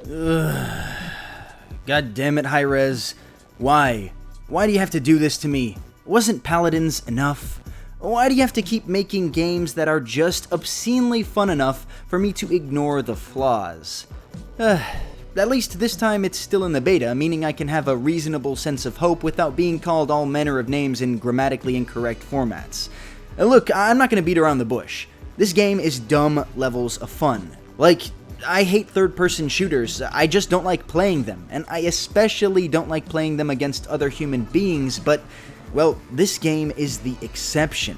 Ugh. God damn it, Hi-rez. Why? Why do you have to do this to me? Wasn't Paladins enough? Why do you have to keep making games that are just obscenely fun enough for me to ignore the flaws? At least this time it's still in the beta, meaning I can have a reasonable sense of hope without being called all manner of names in grammatically incorrect formats. Look, I'm not going to beat around the bush. This game is dumb levels of fun. Like, I hate third-person shooters, I just don't like playing them, and I especially don't like playing them against other human beings, but, well, this game is the exception.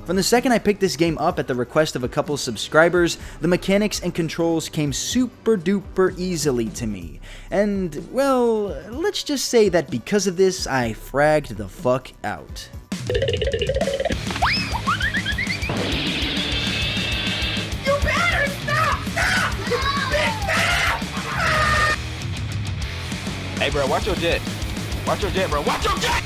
From the second I picked this game up at the request of a couple subscribers, the mechanics and controls came super duper easily to me. And, well, let's just say that because of this, I fragged the fuck out. You better stop! Stop! Hey bro, watch your jet. Watch your jet, bro. Watch your jet!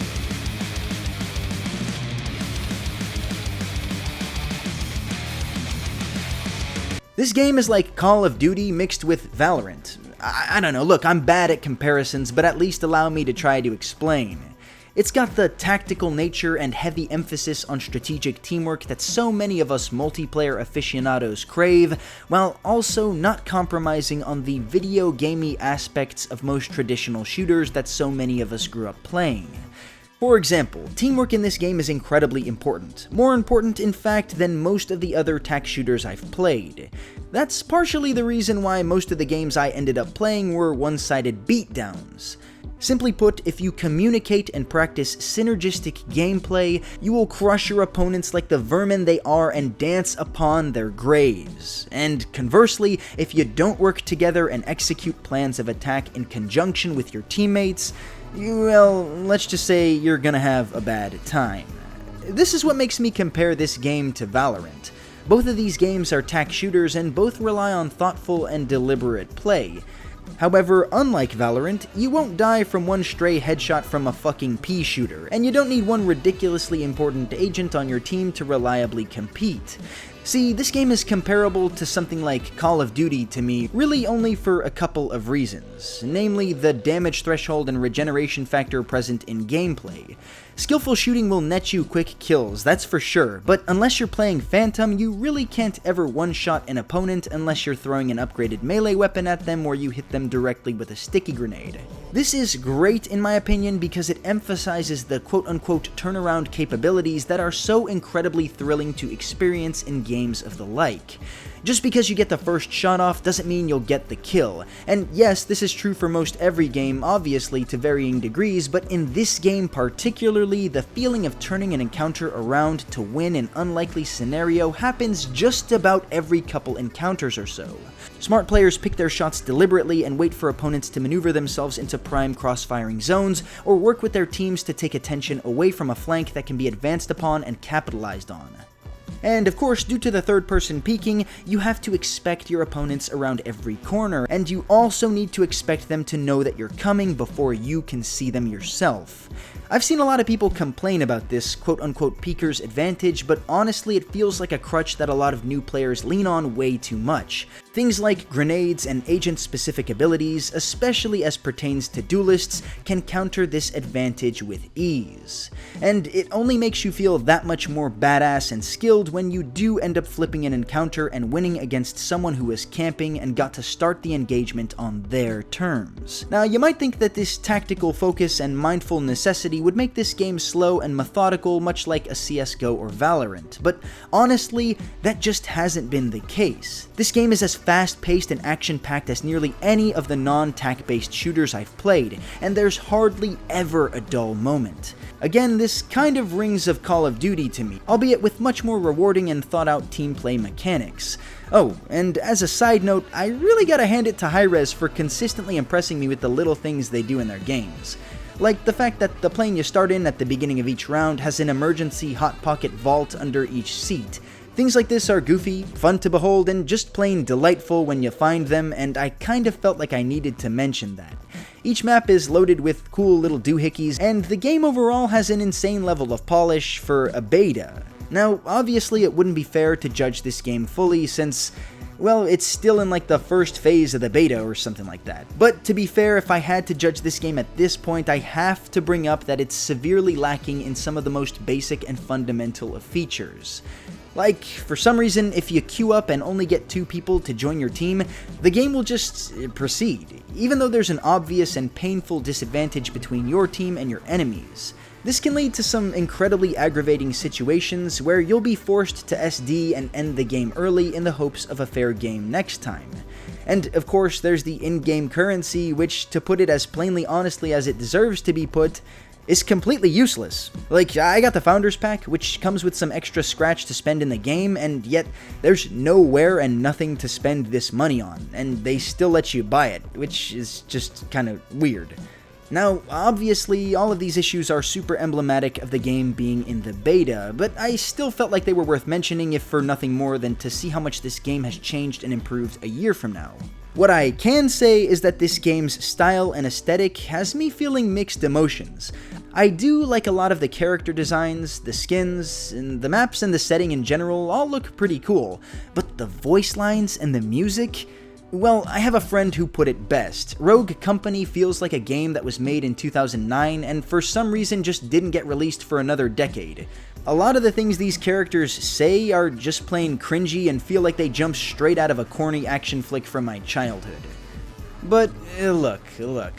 This game is like Call of Duty mixed with Valorant. I don't know, look, I'm bad at comparisons, but at least allow me to try to explain. It's got the tactical nature and heavy emphasis on strategic teamwork that so many of us multiplayer aficionados crave, while also not compromising on the video gamey aspects of most traditional shooters that so many of us grew up playing. For example, teamwork in this game is incredibly important. More important, in fact, than most of the other TAC shooters I've played. That's partially the reason why most of the games I ended up playing were one-sided beatdowns. Simply put, if you communicate and practice synergistic gameplay, you will crush your opponents like the vermin they are and dance upon their graves. And conversely, if you don't work together and execute plans of attack in conjunction with your teammates, well, let's just say you're gonna have a bad time. This is what makes me compare this game to Valorant. Both of these games are TAC shooters and both rely on thoughtful and deliberate play. However, unlike Valorant, you won't die from one stray headshot from a fucking pea shooter, and you don't need one ridiculously important agent on your team to reliably compete. See, this game is comparable to something like Call of Duty to me, really only for a couple of reasons, namely the damage threshold and regeneration factor present in gameplay. Skillful shooting will net you quick kills, that's for sure, but unless you're playing Phantom, you really can't ever one-shot an opponent unless you're throwing an upgraded melee weapon at them or you hit them directly with a sticky grenade. This is great in my opinion because it emphasizes the quote-unquote turnaround capabilities that are so incredibly thrilling to experience in games of the like. Just because you get the first shot off doesn't mean you'll get the kill, and yes, this is true for most every game, obviously to varying degrees, but in this game particularly, the feeling of turning an encounter around to win an unlikely scenario happens just about every couple encounters or so. Smart players pick their shots deliberately and wait for opponents to maneuver themselves into prime cross-firing zones, or work with their teams to take attention away from a flank that can be advanced upon and capitalized on. And of course, due to the third-person peeking, you have to expect your opponents around every corner, and you also need to expect them to know that you're coming before you can see them yourself. I've seen a lot of people complain about this quote-unquote peeker's advantage, but honestly it feels like a crutch that a lot of new players lean on way too much. Things like grenades and agent-specific abilities, especially as pertains to duelists, can counter this advantage with ease. And it only makes you feel that much more badass and skilled when you do end up flipping an encounter and winning against someone who was camping and got to start the engagement on their terms. Now, you might think that this tactical focus and mindful necessity would make this game slow and methodical, much like a CSGO or Valorant, but honestly, that just hasn't been the case. This game is as fast-paced and action-packed as nearly any of the non-TAC-based shooters I've played, and there's hardly ever a dull moment. Again, this kind of rings of Call of Duty to me, albeit with much more rewarding and thought-out team play mechanics. Oh, and as a side note, I really gotta hand it to Hi-rez for consistently impressing me with the little things they do in their games. Like the fact that the plane you start in at the beginning of each round has an emergency hot pocket vault under each seat. Things like this are goofy, fun to behold, and just plain delightful when you find them, and I kind of felt like I needed to mention that. Each map is loaded with cool little doohickeys, and the game overall has an insane level of polish for a beta. Now, obviously it wouldn't be fair to judge this game fully since, Well, it's still in like the first phase of the beta or something like that. But to be fair, if I had to judge this game at this point, I have to bring up that it's severely lacking in some of the most basic and fundamental of features. Like, for some reason, if you queue up and only get 2 people to join your team, the game will just proceed, even though there's an obvious and painful disadvantage between your team and your enemies. This can lead to some incredibly aggravating situations where you'll be forced to SD and end the game early in the hopes of a fair game next time. And of course, there's the in-game currency, which, to put it as plainly honestly as it deserves to be put, is completely useless. Like, I got the Founders Pack, which comes with some extra scratch to spend in the game, and yet there's nowhere and nothing to spend this money on, and they still let you buy it, which is just kind of weird. Now, obviously, all of these issues are super emblematic of the game being in the beta, but I still felt like they were worth mentioning if for nothing more than to see how much this game has changed and improved a year from now. What I can say is that this game's style and aesthetic has me feeling mixed emotions. I do like a lot of the character designs, the skins, and the maps and the setting in general all look pretty cool, but the voice lines and the music? Well, I have a friend who put it best. Rogue Company feels like a game that was made in 2009 and for some reason just didn't get released for another decade. A lot of the things these characters say are just plain cringy and feel like they jumped straight out of a corny action flick from my childhood. But look,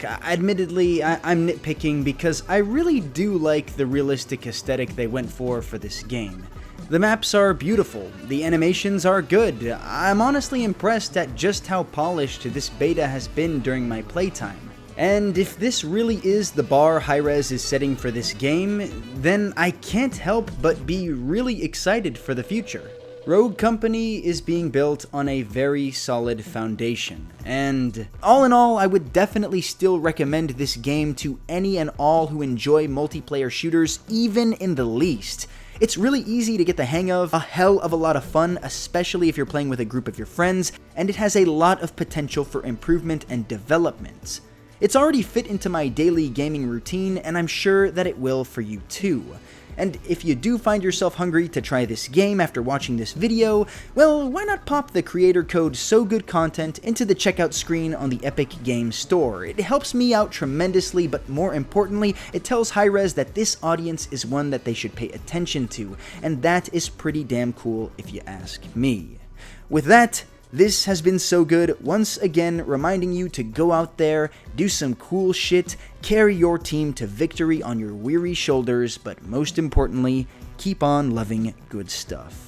admittedly, I'm nitpicking because I really do like the realistic aesthetic they went for this game. The maps are beautiful, the animations are good. I'm honestly impressed at just how polished this beta has been during my playtime. And if this really is the bar Hi-rez is setting for this game, then I can't help but be really excited for the future. Rogue Company is being built on a very solid foundation, and all in all, I would definitely still recommend this game to any and all who enjoy multiplayer shooters, even in the least. It's really easy to get the hang of, a hell of a lot of fun, especially if you're playing with a group of your friends, and it has a lot of potential for improvement and development. It's already fit into my daily gaming routine, and I'm sure that it will for you too. And if you do find yourself hungry to try this game after watching this video, well, why not pop the creator code SOGOODCONTENT into the checkout screen on the Epic Games Store. It helps me out tremendously, but more importantly, it tells Hi-rez that this audience is one that they should pay attention to, and that is pretty damn cool if you ask me. With that, this has been So Good, once again reminding you to go out there, do some cool shit, carry your team to victory on your weary shoulders, but most importantly, keep on loving good stuff.